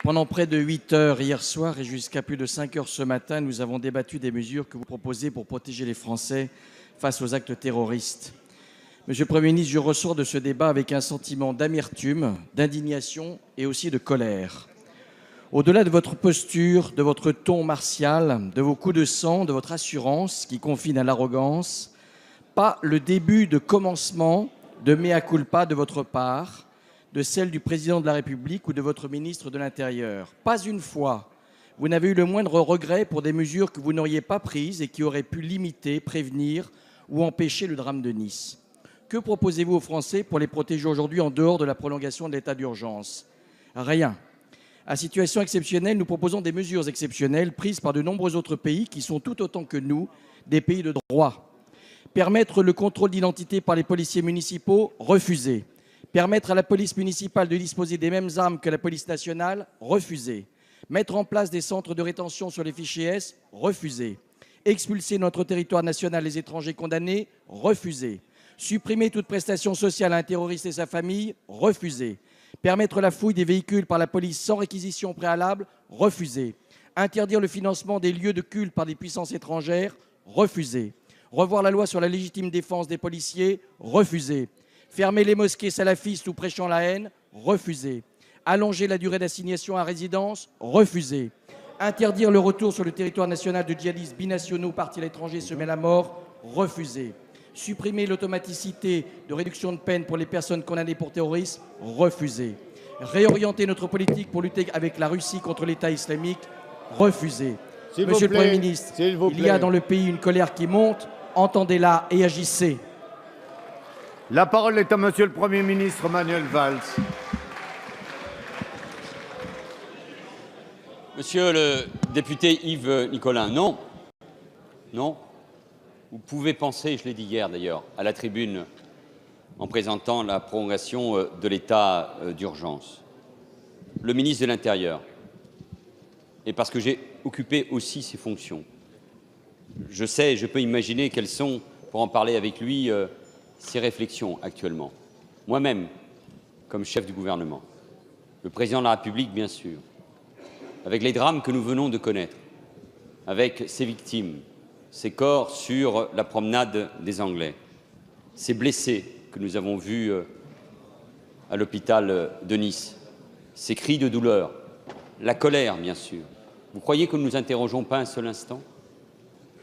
Pendant près de 8 heures hier soir et jusqu'à plus de 5 heures ce matin, nous avons débattu des mesures que vous proposez pour protéger les Français face aux actes terroristes. Monsieur le Premier ministre, je ressors de ce débat avec un sentiment d'amertume, d'indignation et aussi de colère. Au-delà de votre posture, de votre ton martial, de vos coups de sang, de votre assurance qui confine à l'arrogance, pas le début de commencement de mea culpa de votre part, de celle du président de la République ou de votre ministre de l'Intérieur. Pas une fois, vous n'avez eu le moindre regret pour des mesures que vous n'auriez pas prises et qui auraient pu limiter, prévenir ou empêcher le drame de Nice. Que proposez-vous aux Français pour les protéger aujourd'hui en dehors de la prolongation de l'état d'urgence? Rien. À situation exceptionnelle, nous proposons des mesures exceptionnelles prises par de nombreux autres pays qui sont tout autant que nous des pays de droit. Permettre le contrôle d'identité par les policiers municipaux? Refusé. Permettre à la police municipale de disposer des mêmes armes que la police nationale? Refusé. Mettre en place des centres de rétention sur les fichiers S? Refusé. Expulser de notre territoire national les étrangers condamnés? Refusé. Supprimer toute prestation sociale à un terroriste et sa famille? Refusé. Permettre la fouille des véhicules par la police sans réquisition préalable? Refusé. Interdire le financement des lieux de culte par des puissances étrangères? Refusé. Revoir la loi sur la légitime défense des policiers? Refusé. Fermer les mosquées salafistes ou prêchant la haine? Refusé. Allonger la durée d'assignation à résidence? Refusé. Interdire le retour sur le territoire national de djihadistes binationaux partis à l'étranger semés la mort? Refusé. Supprimer l'automaticité de réduction de peine pour les personnes condamnées pour terrorisme? Refusé. Réorienter notre politique pour lutter avec la Russie contre l'État islamique? Refusé. Monsieur le Premier ministre, il y a dans le pays une colère qui monte. Entendez-la et agissez. La parole est à Monsieur le Premier ministre Manuel Valls. Monsieur le député Yves Nicolin, non. Non. Vous pouvez penser, je l'ai dit hier d'ailleurs, à la tribune en présentant la prolongation de l'état d'urgence. Le ministre de l'Intérieur, et parce que j'ai occupé aussi ces fonctions, je sais, je peux imaginer quelles sont, pour en parler avec lui, ses réflexions actuellement. Moi-même, comme chef du gouvernement, le président de la République, bien sûr, avec les drames que nous venons de connaître, avec ces victimes, ces corps sur la promenade des Anglais, ces blessés que nous avons vus à l'hôpital de Nice, ces cris de douleur, la colère, bien sûr. Vous croyez que nous ne nous interrogeons pas un seul instant?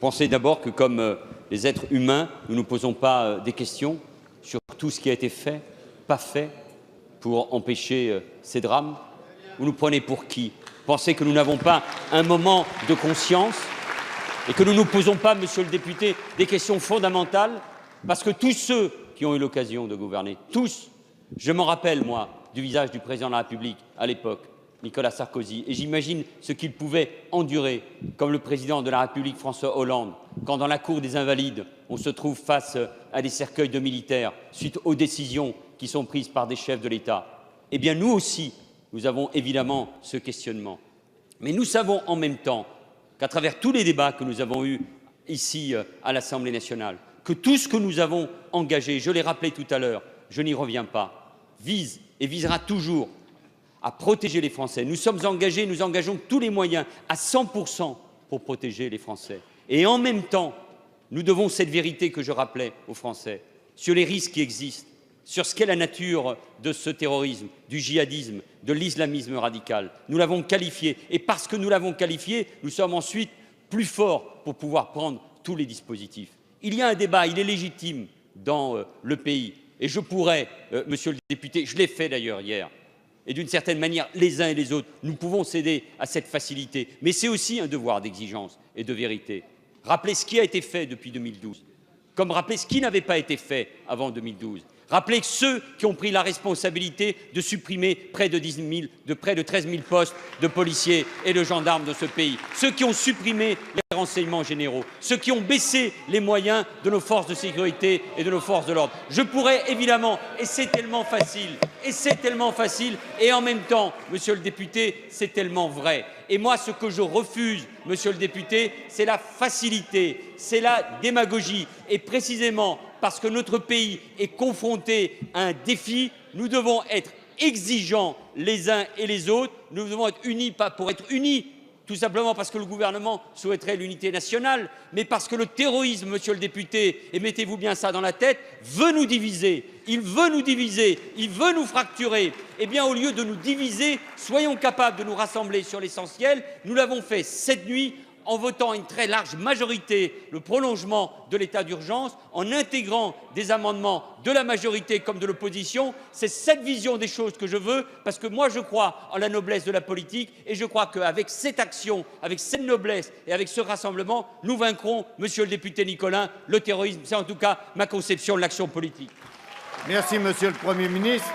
Pensez d'abord que, comme les êtres humains, nous ne nous posons pas des questions sur tout ce qui a été fait, pas fait, pour empêcher ces drames? Vous nous prenez pour qui? Pensez que nous n'avons pas un moment de conscience et que nous ne nous posons pas, monsieur le député, des questions fondamentales? Parce que tous ceux qui ont eu l'occasion de gouverner, tous, je m'en rappelle, moi, du visage du président de la République à l'époque, Nicolas Sarkozy, et j'imagine ce qu'il pouvait endurer, comme le président de la République François Hollande, quand dans la cour des Invalides, on se trouve face à des cercueils de militaires suite aux décisions qui sont prises par des chefs de l'État. Eh bien, nous aussi, nous avons évidemment ce questionnement. Mais nous savons en même temps qu'à travers tous les débats que nous avons eus ici à l'Assemblée nationale, que tout ce que nous avons engagé, je l'ai rappelé tout à l'heure, je n'y reviens pas, vise et visera toujours à protéger les Français. Nous sommes engagés, nous engageons tous les moyens à 100% pour protéger les Français. Et en même temps, nous devons cette vérité que je rappelais aux Français sur les risques qui existent, sur ce qu'est la nature de ce terrorisme, du djihadisme, de l'islamisme radical. Nous l'avons qualifié et parce que nous l'avons qualifié, nous sommes ensuite plus forts pour pouvoir prendre tous les dispositifs. Il y a un débat, il est légitime dans le pays et je pourrais, monsieur le député, je l'ai fait d'ailleurs hier, et d'une certaine manière, les uns et les autres, nous pouvons céder à cette facilité. Mais c'est aussi un devoir d'exigence et de vérité. Rappeler ce qui a été fait depuis 2012, comme rappeler ce qui n'avait pas été fait avant 2012. Rappeler que ceux qui ont pris la responsabilité de supprimer près de 13 000 postes de policiers et de gendarmes de ce pays, ceux qui ont supprimé les renseignements généraux, ceux qui ont baissé les moyens de nos forces de sécurité et de nos forces de l'ordre. Je pourrais évidemment, et c'est tellement facile, et en même temps, monsieur le député, c'est tellement vrai. Et moi, ce que je refuse, monsieur le député, c'est la facilité, c'est la démagogie. Et précisément parce que notre pays est confronté à un défi, nous devons être exigeants les uns et les autres. Nous devons être unis, pas pour être unis, tout simplement parce que le gouvernement souhaiterait l'unité nationale, mais parce que le terrorisme, monsieur le député, et mettez-vous bien ça dans la tête, veut nous diviser. Il veut nous diviser, il veut nous fracturer. Eh bien, au lieu de nous diviser, soyons capables de nous rassembler sur l'essentiel. Nous l'avons fait cette nuit en votant à une très large majorité le prolongement de l'état d'urgence, en intégrant des amendements de la majorité comme de l'opposition. C'est cette vision des choses que je veux, parce que moi je crois en la noblesse de la politique et je crois qu'avec cette action, avec cette noblesse et avec ce rassemblement, nous vaincrons, monsieur le député Nicolin, le terrorisme. C'est en tout cas ma conception de l'action politique. Merci, monsieur le Premier ministre.